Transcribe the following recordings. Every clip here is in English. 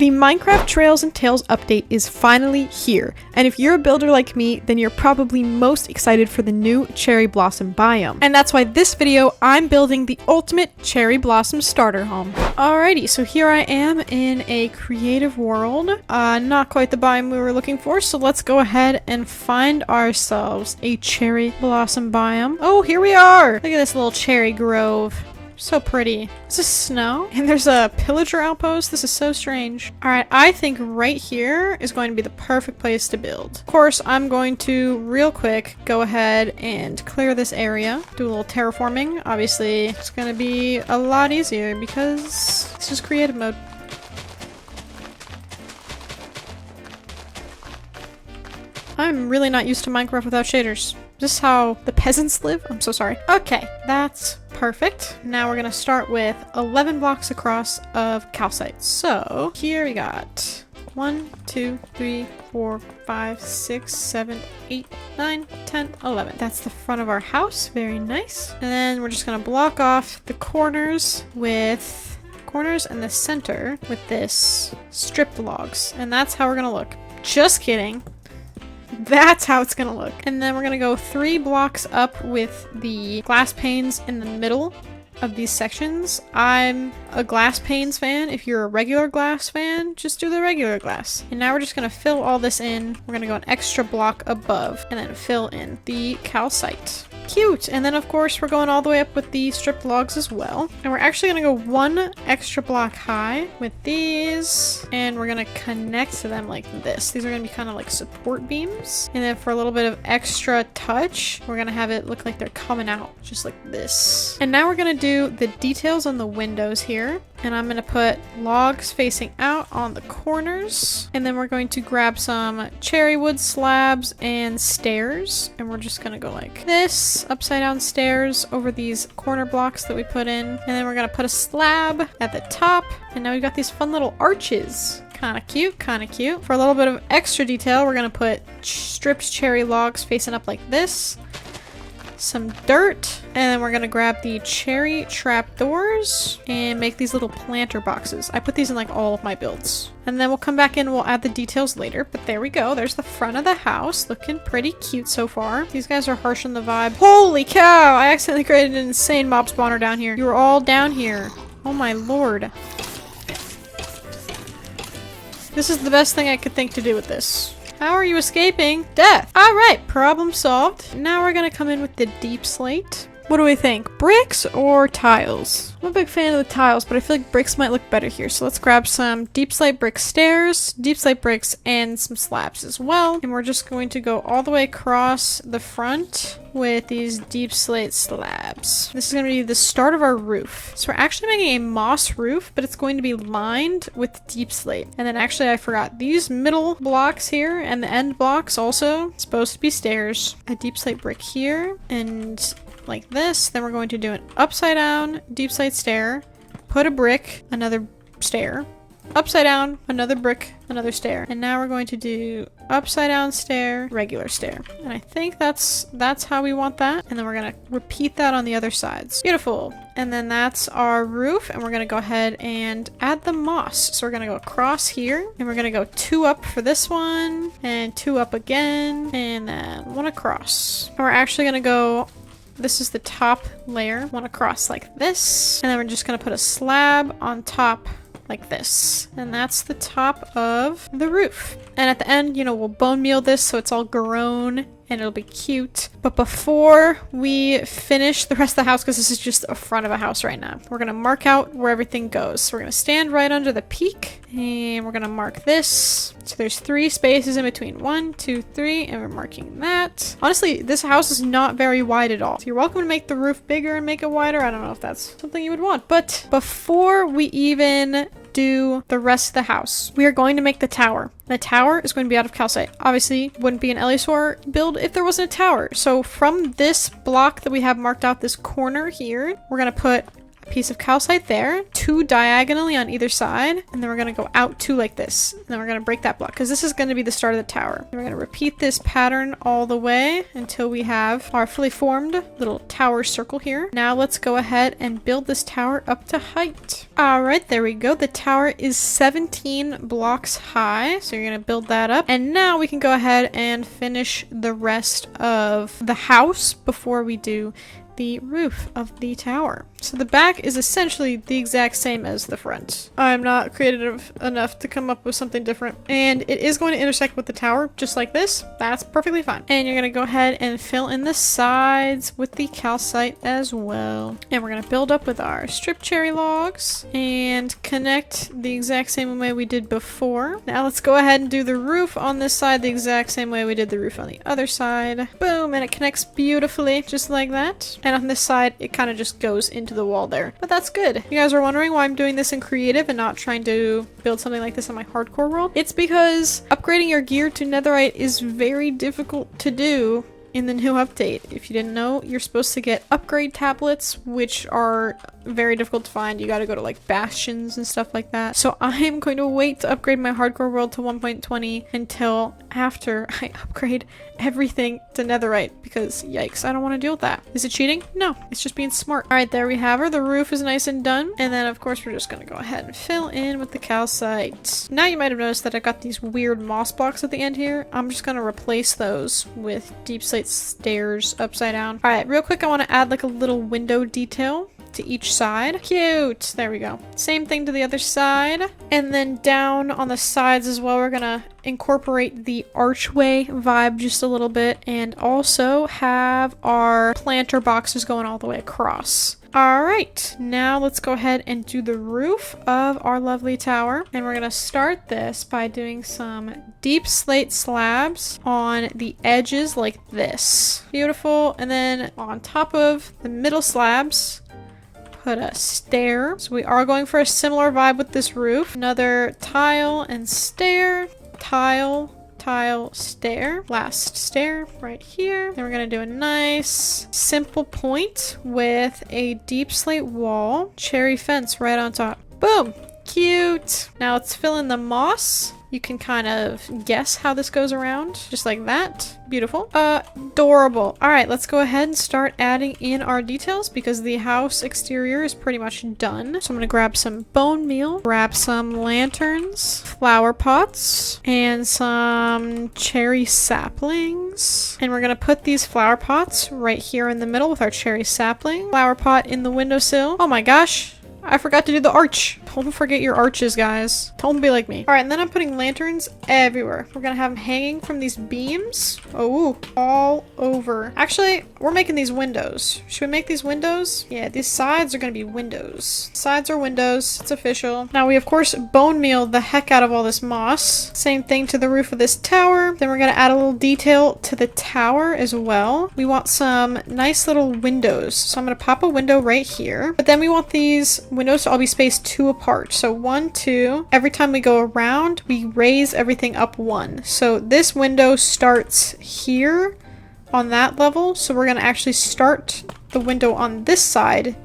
The Minecraft Trails and Tales update is finally here, and if you're a builder like me, then you're probably most excited for the new cherry blossom biome. And that's why this video, I'm building the ultimate cherry blossom starter home. Alrighty, so here I am in a creative world. Not quite the biome we were looking for, so let's go ahead and find ourselves a cherry blossom biome. Oh, here we are! Look at this little cherry grove. So pretty. Is this snow? And there's a pillager outpost. This is so strange. Alright, I think right here is going to be the perfect place to build. Of course, I'm going to, real quick, go ahead and clear this area. Do a little terraforming. Obviously, it's going to be a lot easier because this is creative mode. I'm really not used to Minecraft without shaders. Is this how the peasants live? I'm so sorry. Okay, that's perfect. Now we're gonna start with 11 blocks across of calcite. So here we got 1, 2, 3, 4, 5, 6, 7, 8, 9, 10, 11. That's the front of our house. Very nice. And then we're just gonna block off the corners and the center with this stripped logs. And that's how we're gonna look. Just kidding. That's how it's gonna look. And then we're gonna go 3 blocks up with the glass panes in the middle of these sections. I'm a glass panes fan. If you're a regular glass fan, just do the regular glass. And now we're just gonna fill all this in. We're gonna go an extra block above and then fill in the calcite. Cute! And then of course we're going all the way up with the stripped logs as well. And we're actually gonna go 1 extra block high with these, and we're gonna connect to them like this. These are gonna be kind of like support beams. And then for a little bit of extra touch, we're gonna have it look like they're coming out just like this. And now we're gonna do the details on the windows here. And I'm gonna put logs facing out on the corners. And then we're going to grab some cherry wood slabs and stairs. And we're just gonna go like this, upside down stairs over these corner blocks that we put in. And then we're gonna put a slab at the top. And now we've got these fun little arches. Kinda cute, kinda cute. For a little bit of extra detail, we're gonna put stripped cherry logs facing up like this. Some dirt, and then we're gonna grab the cherry trapdoors and make these little planter boxes. I put these in like all of my builds. And then we'll come back in and we'll add the details later, but there we go. There's the front of the house, looking pretty cute so far. These guys are harsh on the vibe. Holy cow! I accidentally created an insane mob spawner down here. You were all down here. Oh my lord. This is the best thing I could think to do with this. How are you escaping death? Alright, problem solved. Now we're gonna come in with the deep slate. What do we think? Bricks or tiles? I'm a big fan of the tiles, but I feel like bricks might look better here. So let's grab some deep slate brick stairs, deep slate bricks, and some slabs as well. And we're just going to go all the way across the front with these deep slate slabs. This is going to be the start of our roof. So we're actually making a moss roof, but it's going to be lined with deep slate. And then actually I forgot, these middle blocks here and the end blocks also supposed to be stairs. A deep slate brick here and like this. Then we're going to do an upside down deep slate stair, put a brick, another stair, upside down, another brick, another stair. And now we're going to do upside down stair, regular stair. And I think that's how we want that. And then we're gonna repeat that on the other sides. Beautiful. And then that's our roof, and we're gonna go ahead and add the moss. So we're gonna go across here, and we're gonna go 2 up for this one, and 2 up again, and then 1 across. And we're actually gonna go, this is the top layer, 1 across like this, and then we're just gonna put a slab on top like this. And that's the top of the roof. And at the end, you know, we'll bone meal this so it's all grown and it'll be cute. But before we finish the rest of the house, because this is just a front of a house right now, we're gonna mark out where everything goes. So we're gonna stand right under the peak and we're gonna mark this. So there's 3 spaces in between. 1, 2, 3, and we're marking that. Honestly, this house is not very wide at all. So you're welcome to make the roof bigger and make it wider. I don't know if that's something you would want. But before we even do the rest of the house, we are going to make the tower. The tower is going to be out of calcite. Obviously, wouldn't be an Elysaur build if there wasn't a tower. So from this block that we have marked out, this corner here, we're going to put a piece of calcite there, 2 diagonally on either side, and then we're gonna go out 2 like this. And then we're gonna break that block because this is gonna be the start of the tower. And we're gonna repeat this pattern all the way until we have our fully formed little tower circle here. Now let's go ahead and build this tower up to height. All right, there we go. The tower is 17 blocks high, so you're gonna build that up. And now we can go ahead and finish the rest of the house before we do the roof of the tower. So the back is essentially the exact same as the front. I'm not creative enough to come up with something different. And it is going to intersect with the tower, just like this. That's perfectly fine. And you're going to go ahead and fill in the sides with the calcite as well. And we're going to build up with our strip cherry logs and connect the exact same way we did before. Now let's go ahead and do the roof on this side the exact same way we did the roof on the other side. Boom, and it connects beautifully, just like that. And on this side, it kind of just goes into the wall there. But that's good. You guys are wondering why I'm doing this in creative and not trying to build something like this on my hardcore world? It's because upgrading your gear to netherite is very difficult to do in the new update. If you didn't know, you're supposed to get upgrade tablets, which are very difficult to find. You gotta go to like bastions and stuff like that. So I'm going to wait to upgrade my hardcore world to 1.20 until after I upgrade everything to netherite, because yikes, I don't want to deal with that. Is it cheating? No, it's just being smart. All right, there we have her. The roof is nice and done. And then of course we're just gonna go ahead and fill in with the calcite. Now you might have noticed that I got these weird moss blocks at the end here. I'm just gonna replace those with deep slate stairs upside down. All right, real quick, I want to add like a little window detail to each side. Cute. There we go. Same thing to the other side. And then down on the sides as well, we're gonna incorporate the archway vibe just a little bit, and also have our planter boxes going all the way across. All right, now let's go ahead and do the roof of our lovely tower. And we're gonna start this by doing some deep slate slabs on the edges like this. Beautiful. And then on top of the middle slabs, put a stair. So we are going for a similar vibe with this roof. Another tile and stair, tile, tile, stair, last stair right here. Then we're gonna do a nice simple point with a deep slate wall, cherry fence right on top. Boom! Cute! Now let's fill in the moss. You can kind of guess how this goes around, just like that. Beautiful. Adorable. All right, let's go ahead and start adding in our details because the house exterior is pretty much done. So I'm gonna grab some bone meal, grab some lanterns, flower pots, and some cherry saplings. And we're gonna put these flower pots right here in the middle with our cherry sapling. Flower pot in the windowsill. Oh my gosh. I forgot to do the arch. Don't forget your arches, guys. Don't be like me. All right, and then I'm putting lanterns everywhere. We're gonna have them hanging from these beams. Oh, all over. Actually, we're making these windows. Should we make these windows? Yeah, these sides are gonna be windows. Sides are windows. It's official. Now we, of course, bone meal the heck out of all this moss. Same thing to the roof of this tower. Then we're gonna add a little detail to the tower as well. We want some nice little windows. So I'm gonna pop a window right here. But then we want these windows to all be spaced 2 apart. So 1, 2. Every time we go around, we raise everything up 1. So this window starts here on that level. So we're going to actually start the window on this side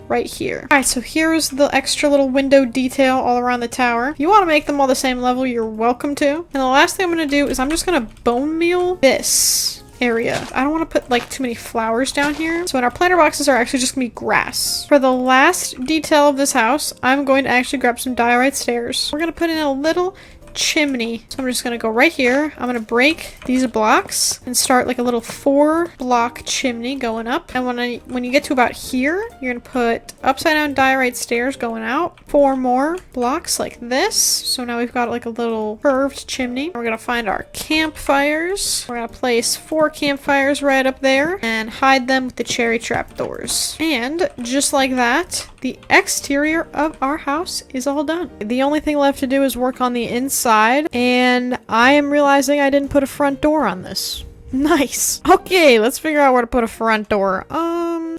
right here. All right, so here's the extra little window detail all around the tower. If you want to make them all the same level, you're welcome to. And the last thing I'm going to do is I'm just going to bone meal this area. I don't want to put like too many flowers down here. So in our planter boxes are actually just gonna be grass. For the last detail of this house, I'm going to actually grab some diorite stairs. We're gonna put in a little chimney. So I'm just gonna go right here. I'm gonna break these blocks and start like a little 4-block chimney going up. And when you get to about here, you're gonna put upside down diorite stairs going out. 4 more blocks like this. So now we've got like a little curved chimney. We're gonna find our campfires. We're gonna place 4 campfires right up there and hide them with the cherry trapdoors. And just like that, the exterior of our house is all done. The only thing left to do is work on the inside, and I am realizing I didn't put a front door on this. Nice. Okay, let's figure out where to put a front door.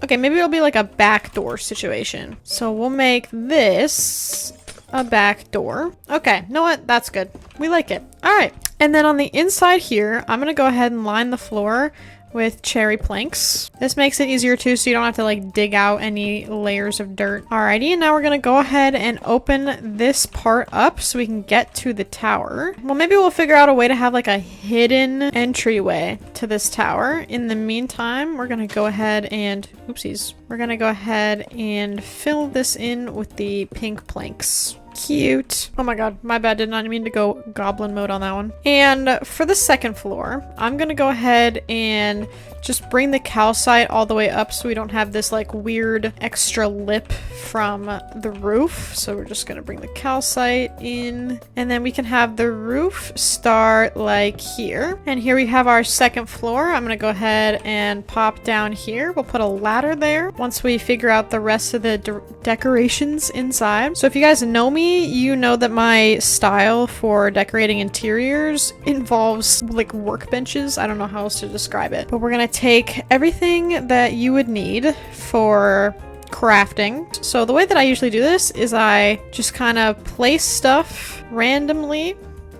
Okay, maybe it'll be like a back door situation. So we'll make this a back door. Okay, you know what? That's good. We like it. All right. And then on the inside here, I'm gonna go ahead and line the floor with cherry planks. This makes it easier too, so you don't have to like dig out any layers of dirt. Alrighty, and now we're gonna go ahead and open this part up so we can get to the tower. Well, maybe we'll figure out a way to have like a hidden entryway to this tower. In the meantime, we're gonna go ahead and, oopsies, we're gonna go ahead and fill this in with the pink planks. Cute. Oh my god, my bad, did not mean to go goblin mode on that one. And for the second floor, I'm gonna go ahead and just bring the calcite all the way up so we don't have this like weird extra lip from the roof. So we're just gonna bring the calcite in, and then we can have the roof start like here. And here we have our second floor. I'm gonna go ahead and pop down here. We'll put a ladder there once we figure out the rest of the decorations inside. So if you guys know me, you know that my style for decorating interiors involves like workbenches. I don't know how else to describe it, but we're gonna take everything that you would need for crafting. So the way that I usually do this is I just kind of place stuff randomly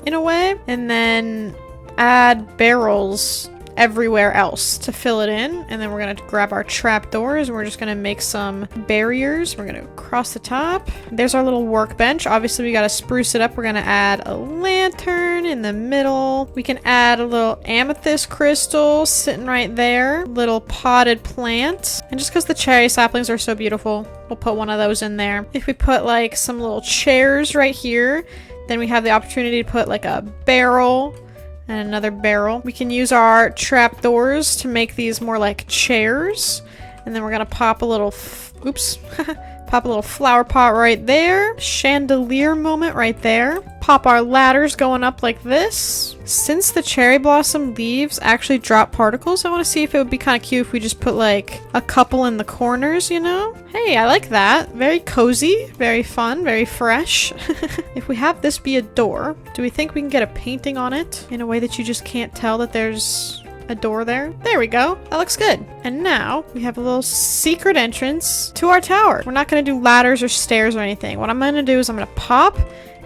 in a way and then add barrels everywhere else to fill it in. And then we're gonna grab our trapdoors and we're just gonna make some barriers. We're gonna cross the top. There's our little workbench. Obviously we gotta spruce it up. We're gonna add a lantern in the middle. We can add a little amethyst crystal sitting right there. Little potted plant. And just because the cherry saplings are so beautiful, we'll put one of those in there. If we put like some little chairs right here, then we have the opportunity to put like a barrel and another barrel. We can use our trapdoors to make these more like chairs. And then we're gonna pop a little, oops, pop a little flower pot right there. Chandelier moment right there. Pop our ladders going up like this. Since the cherry blossom leaves actually drop particles, I want to see if it would be kind of cute if we just put like a couple in the corners, you know? Hey, I like that. Very cozy, very fun, very fresh. If we have this be a door, do we think we can get a painting on it in a way that you just can't tell that there's a door there? There we go. That looks good. And now we have a little secret entrance to our tower. We're not going to do ladders or stairs or anything. What I'm going to do is I'm going to pop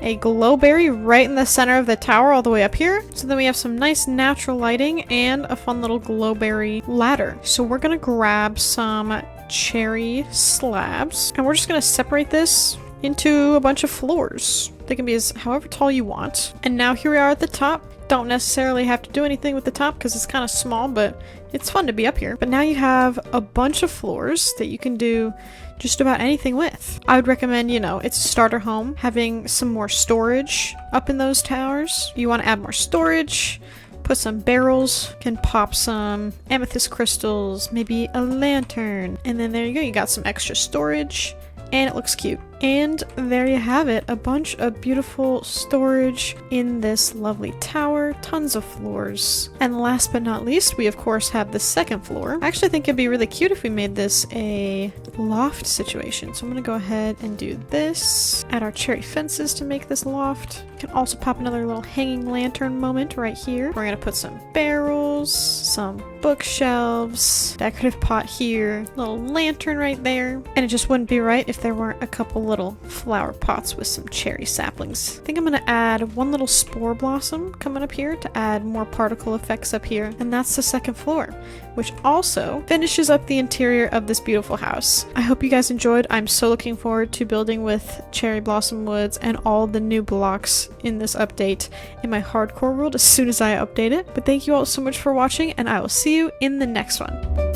a glowberry right in the center of the tower all the way up here. So then we have some nice natural lighting and a fun little glowberry ladder. So we're going to grab some cherry slabs and we're just going to separate this into a bunch of floors. They can be as however tall you want. And now here we are at the top. Don't necessarily have to do anything with the top because it's kind of small, but it's fun to be up here. But now you have a bunch of floors that you can do just about anything with. I would recommend, you know, it's a starter home, having some more storage up in those towers. You want to add more storage, put some barrels, can pop some amethyst crystals, maybe a lantern, and then there you go, you got some extra storage. And it looks cute. And there you have it, a bunch of beautiful storage in this lovely tower, tons of floors. And last but not least, we of course have the second floor. I actually think it'd be really cute if we made this a loft situation. So I'm gonna go ahead and do this, add our cherry fences to make this loft. We can also pop another little hanging lantern moment right here. We're gonna put some barrels, some bookshelves, decorative pot here, little lantern right there. And it just wouldn't be right if there weren't a couple little flower pots with some cherry saplings. I think I'm gonna add one little spore blossom coming up here to add more particle effects up here. And that's the second floor, which also finishes up the interior of this beautiful house. I hope you guys enjoyed. I'm so looking forward to building with cherry blossom woods and all the new blocks in this update in my hardcore world as soon as I update it. But thank you all so much for watching, and I will see you in the next one.